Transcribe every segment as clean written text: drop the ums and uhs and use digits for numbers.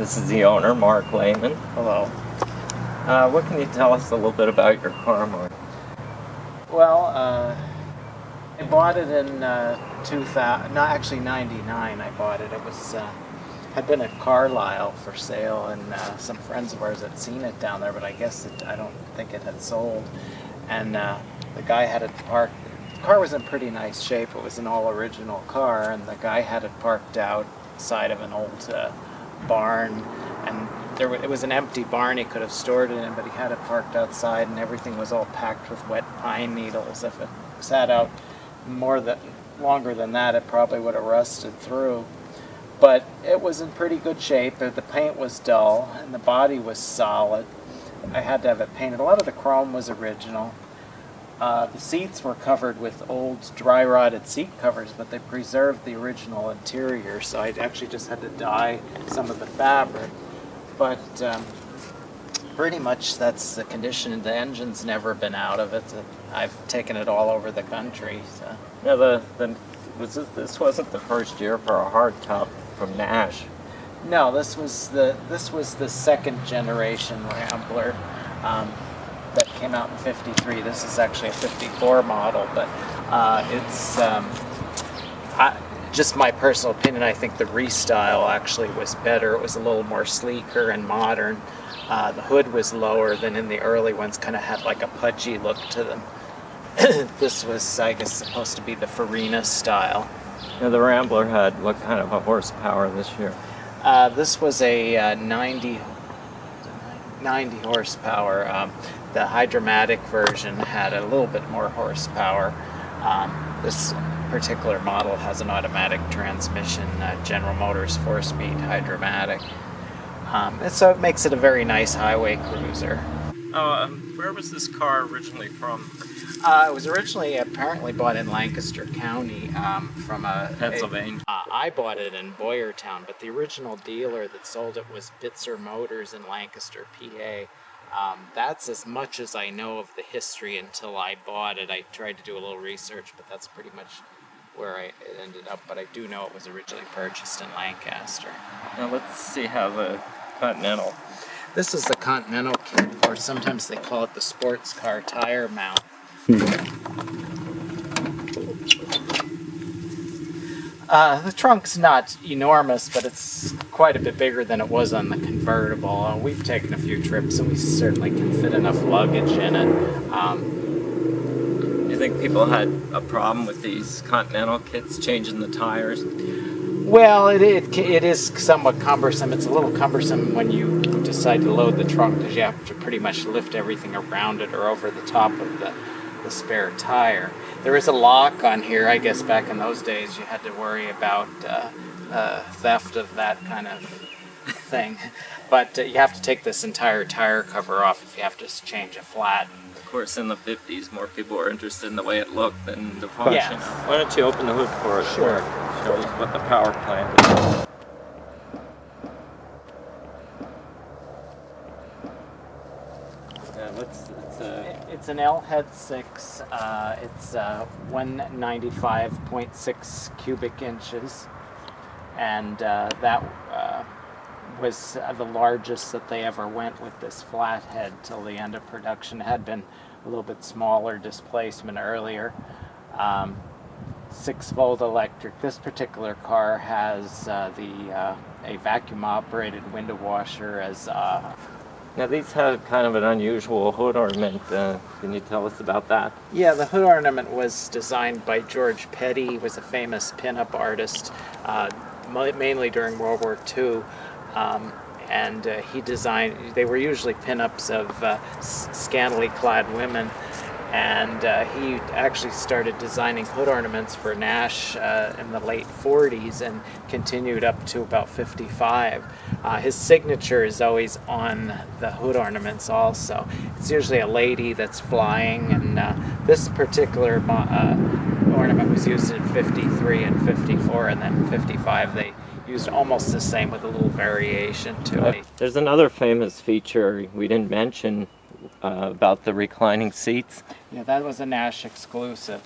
This is the owner, Mark Lehman. Hello. What can you tell us a little bit about your car, Mark? Well, I bought it in 2000, no, actually 99 I bought it. It was, had been at Carlisle for sale, and some friends of ours had seen it down there, but I guess I don't think it had sold. And the guy had it parked. The car was in pretty nice shape. It was an all-original car, and the guy had it parked outside of an old barn, and it was an empty barn he could have stored it in, but he had it parked outside, and everything was all packed with wet pine needles. If it sat out longer than that, it probably would have rusted through. But it was in pretty good shape. The paint was dull, and the body was solid. I had to have it painted. A lot of the chrome was original. The seats were covered with old dry rotted seat covers, but they preserved the original interior, so I actually just had to dye some of the fabric. But pretty much that's the condition. The engine's never been out of it. I've taken it all over the country. So. Now, this wasn't the first year for a hardtop from Nash. No, this was the second generation Rambler. That came out in '53. This is actually a '54 model, but it's just my personal opinion. I think the restyle actually was better. It was a little more sleeker and modern. The hood was lower than in the early ones, kind of had like a pudgy look to them. This was, I guess, supposed to be the Farina style. Now, the Rambler had what kind of a horsepower this year? This was a 90 horsepower. The Hydromatic version had a little bit more horsepower. This particular model has an automatic transmission, General Motors 4-speed Hydromatic. So it makes it a very nice highway cruiser. Where was this car originally from? It was originally apparently bought in Lancaster County from Pennsylvania. I bought it in Boyertown, but the original dealer that sold it was Bitzer Motors in Lancaster, PA. That's as much as I know of the history until I bought it. I tried to do a little research, but that's pretty much where it ended up. But I do know it was originally purchased in Lancaster. Now let's see how the Continental. This is the Continental kit, or sometimes they call it the sports car tire mount. The trunk's not enormous, but it's quite a bit bigger than it was on the convertible. We've taken a few trips, and we certainly can fit enough luggage in it. Do you think people had a problem with these Continental kits changing the tires? Well, it is somewhat cumbersome. It's a little cumbersome when you decide to load the trunk, because you have to pretty much lift everything around it or over the top of the spare tire. There is a lock on here. I guess back in those days you had to worry about theft of that kind of thing. But you have to take this entire tire cover off if you have to change a flat. Of course, in the 50s, more people were interested in the way it looked than the function. Yeah. Why don't you open the hood for us? Sure. Show us what the power plant is. It's an L-head 6. It's 195.6 cubic inches, and that was the largest that they ever went with this flathead till the end of production. It had been a little bit smaller displacement earlier. 6-volt electric. This particular car has a vacuum-operated window washer as. Now these have kind of an unusual hood ornament. Can you tell us about that? Yeah, the hood ornament was designed by George Petty. He was a famous pinup artist, mainly during World War II. And he designed, they were usually pinups of scantily clad women. And he actually started designing hood ornaments for Nash in the late 40s and continued up to about 55. His signature is always on the hood ornaments also. It's usually a lady that's flying, and this particular ornament was used in 53 and 54, and then 55 they used almost the same with a little variation to it. There's another famous feature we didn't mention about the reclining seats. Yeah, that was a Nash exclusive.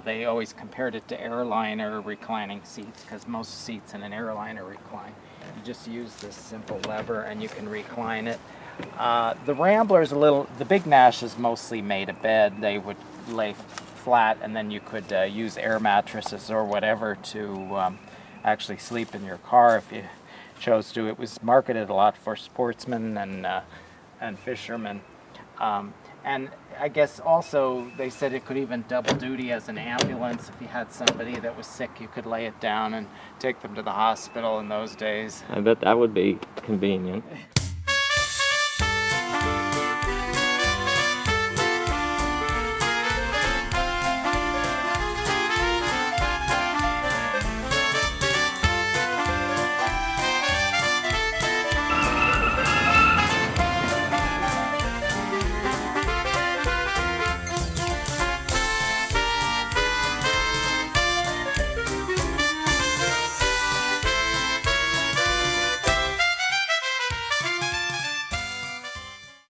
They always compared it to airliner reclining seats because most seats in an airliner recline. You just use this simple lever and you can recline it. The Rambler's the big Nash is mostly made a bed. They would lay flat, and then you could use air mattresses or whatever to actually sleep in your car if you chose to. It was marketed a lot for sportsmen and fishermen. And I guess also they said it could even double duty as an ambulance. If you had somebody that was sick, you could lay it down and take them to the hospital in those days. I bet that would be convenient.